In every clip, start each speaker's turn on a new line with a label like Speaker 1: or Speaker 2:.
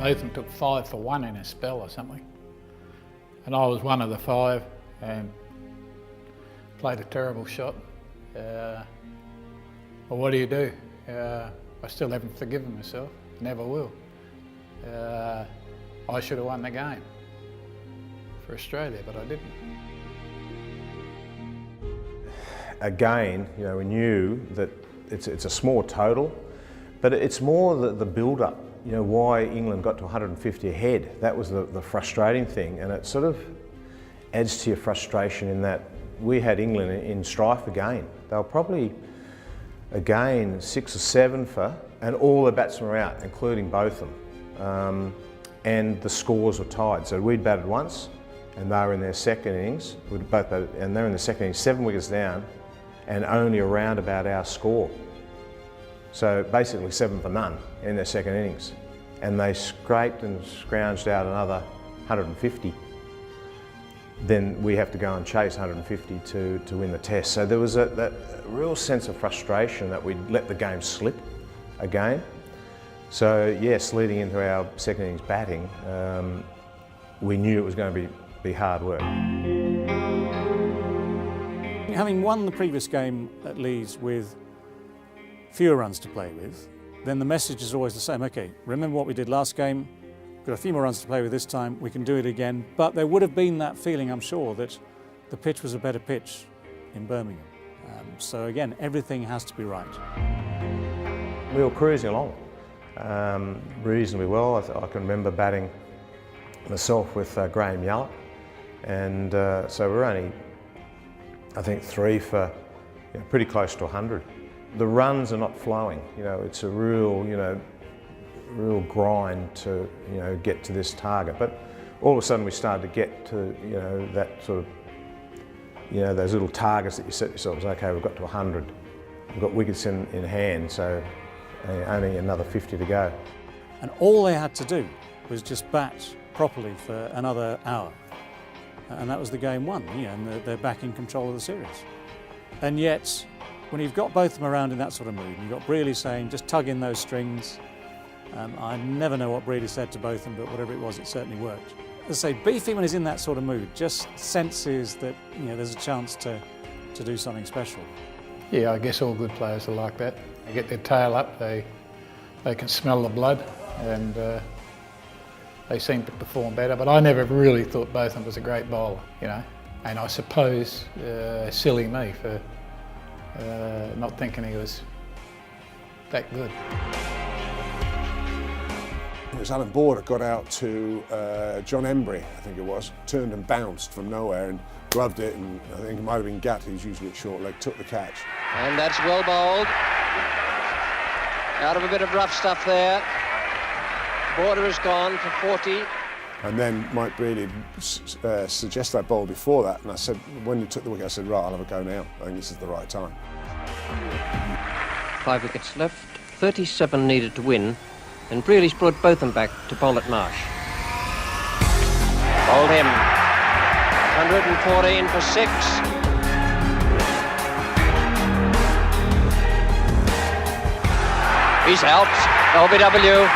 Speaker 1: Botham took 5 for 1 in a spell or something. And I was one of the 5 and played a terrible shot. Well, what do you do? I still haven't forgiven myself, never will. I should have won the game for Australia, but I didn't.
Speaker 2: Again, you know, we knew that it's a small total, but it's more the build-up. You know, why England got to 150 ahead. That was the frustrating thing, and it sort of adds to your frustration in that we had England in strife again. They were probably, again, 6 or 7 for, and all the batsmen were out, including Botham. And the scores were tied. So we'd batted once, and they were in their second innings. We'd both batted, and they're in the second innings, 7 wickets down, and only around about our score. So basically 7 for none in their second innings. And they scraped and scrounged out another 150. Then we have to go and chase 150 to win the test. So there was that real sense of frustration that we'd let the game slip again. So yes, leading into our second innings batting, we knew it was going to be hard work.
Speaker 3: Having won the previous game at Leeds with fewer runs to play with, then the message is always the same. Okay, remember what we did last game, we've got a few more runs to play with this time, we can do it again. But there would have been that feeling, I'm sure, that the pitch was a better pitch in Birmingham. So again, everything has to be right.
Speaker 2: We were cruising along reasonably well. I can remember batting myself with Graham Yallop, and so we're only, I think, 3 for pretty close to 100. The runs are not flowing. You know, it's a real, real grind to, get to this target. But all of a sudden we started to get to, that sort of, those little targets that you set yourselves. Okay, we've got to 100. We've got wickets in hand, so only another 50 to go.
Speaker 3: And all they had to do was just bat properly for another hour. And that was the game won, and they're back in control of the series. And yet, when you've got both of them around in that sort of mood, and you've got Brealey saying, just tug in those strings. I never know what Brealey said to both of them, but whatever it was, it certainly worked. As I say, Beefy, when he's in that sort of mood, just senses that there's a chance to do something special.
Speaker 1: Yeah, I guess all good players are like that. They get their tail up, they can smell the blood, and they seem to perform better. But I never really thought Botham was a great bowler, and I suppose silly me for not thinking he was that good.
Speaker 4: It was Alan Border got out to John Embry, I think it was, turned and bounced from nowhere and gloved it, and I think it might have been Gatt, who's usually at short leg, took the catch.
Speaker 5: And that's well bowled. Out of a bit of rough stuff there. Border is gone for 40.
Speaker 4: And then Mike Brealey suggested I bowl before that, and I said, when you took the wicket, I said, right, I'll have a go now. I think this is the right time.
Speaker 5: 5 wickets left, 37 needed to win, and Brealey's brought Botham back to bowl at Marsh. Bowled him. 114 for 6. He's out. LBW.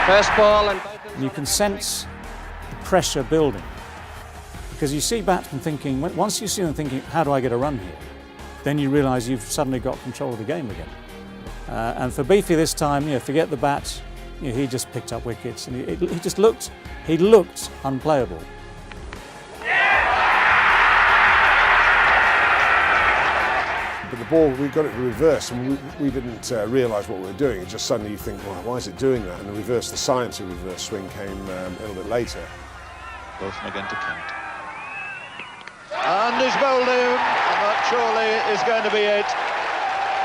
Speaker 5: First ball and
Speaker 3: you can sense the pressure building, because you see batsmen thinking, once you see them thinking, how do I get a run here? Then you realise you've suddenly got control of the game again. And for Beefy this time, forget the bat, he just picked up wickets, and he looked unplayable.
Speaker 4: But the ball, we got it reversed, and we didn't realise what we were doing. It just suddenly you think, well, why is it doing that? And the science of reverse swing came a little bit later.
Speaker 6: Botham again to count.
Speaker 7: And he's bowled him, and that surely is going to be it.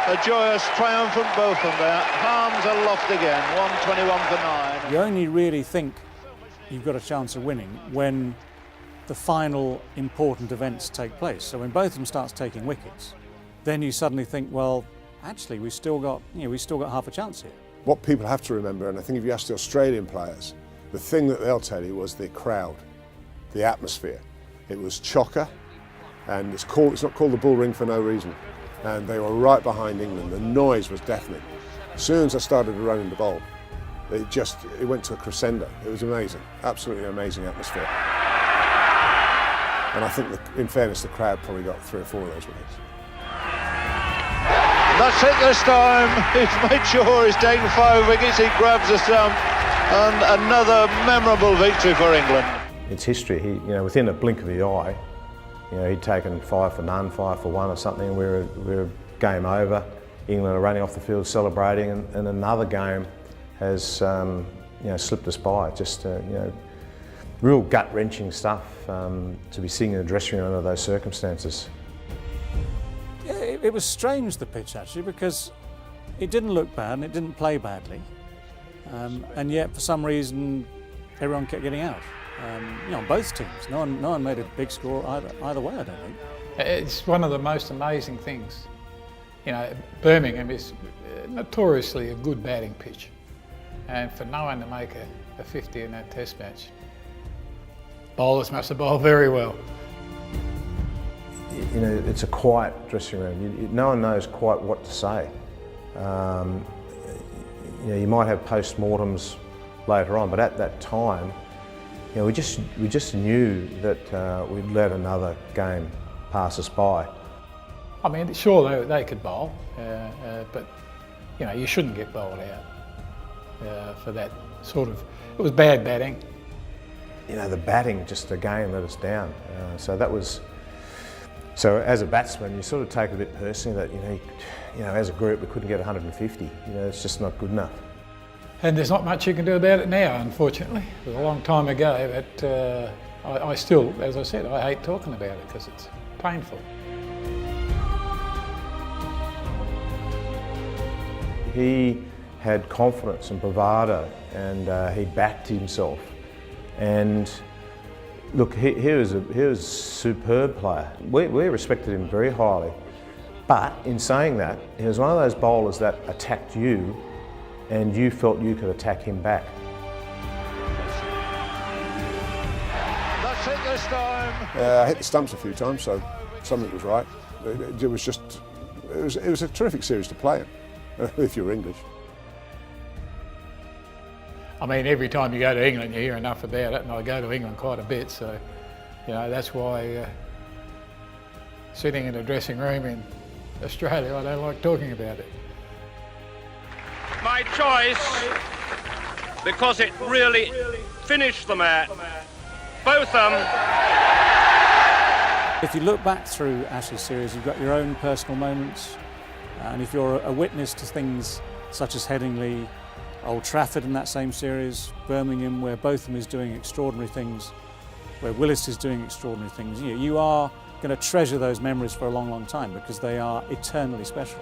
Speaker 7: A joyous, triumphant Botham there. Arms aloft again, 121 for 9.
Speaker 3: You only really think you've got a chance of winning when the final important events take place. So when Botham starts taking wickets, then you suddenly think, well, actually, we've still got half a chance here.
Speaker 4: What people have to remember, and I think if you ask the Australian players, the thing that they'll tell you was the crowd, the atmosphere. It was chocker, and it's not called the Bull Ring for no reason. And they were right behind England. The noise was deafening. As soon as I started to run in the bowl, It went to a crescendo. It was amazing, absolutely amazing atmosphere. And I think, in fairness, the crowd probably got 3 or 4 of those wickets.
Speaker 7: That's it this time. He's made sure he's taken 5 wickets. He grabs the stump, and another memorable victory for England.
Speaker 2: It's history. Within a blink of the eye, he'd taken 5 for none, 5 for 1 or something. We were game over. England are running off the field celebrating, and another game has slipped us by. Just real gut-wrenching stuff to be sitting in the dressing room under those circumstances.
Speaker 3: Yeah, it was strange, the pitch, actually, because it didn't look bad and it didn't play badly, and yet for some reason everyone kept getting out. Both teams. No one made a big score either way, I don't think.
Speaker 1: It's one of the most amazing things. Birmingham is notoriously a good batting pitch, and for no one to make a 50 in that Test match, bowlers must have bowled very well.
Speaker 2: It's a quiet dressing room. No one knows quite what to say. You might have post-mortems later on, but at that time, we just knew that we'd let another game pass us by.
Speaker 1: I mean, sure, they could bowl, but you shouldn't get bowled out for that sort of. It was bad batting.
Speaker 2: The batting just again let us down. So as a batsman, you sort of take it a bit personally that as a group we couldn't get 150. It's just not good enough.
Speaker 1: And there's not much you can do about it now, unfortunately. It was a long time ago, but I still, as I said, I hate talking about it because it's painful.
Speaker 2: He had confidence and bravado, and he backed himself. And look, he was a superb player. We respected him very highly. But in saying that, he was one of those bowlers that attacked you, and you felt you could attack him back.
Speaker 7: That's it this time.
Speaker 4: I hit the stumps a few times, so something was right. It was a terrific series to play in. If you're English.
Speaker 1: I mean, every time you go to England, you hear enough about it, and I go to England quite a bit, so that's why sitting in a dressing room in Australia, I don't like talking about it.
Speaker 8: My choice, because it really finished the match. Both of them.
Speaker 3: If you look back through Ashes series, you've got your own personal moments. And if you're a witness to things such as Headingley, Old Trafford in that same series, Birmingham, where Botham is doing extraordinary things, where Willis is doing extraordinary things, you are going to treasure those memories for a long, long time because they are eternally special.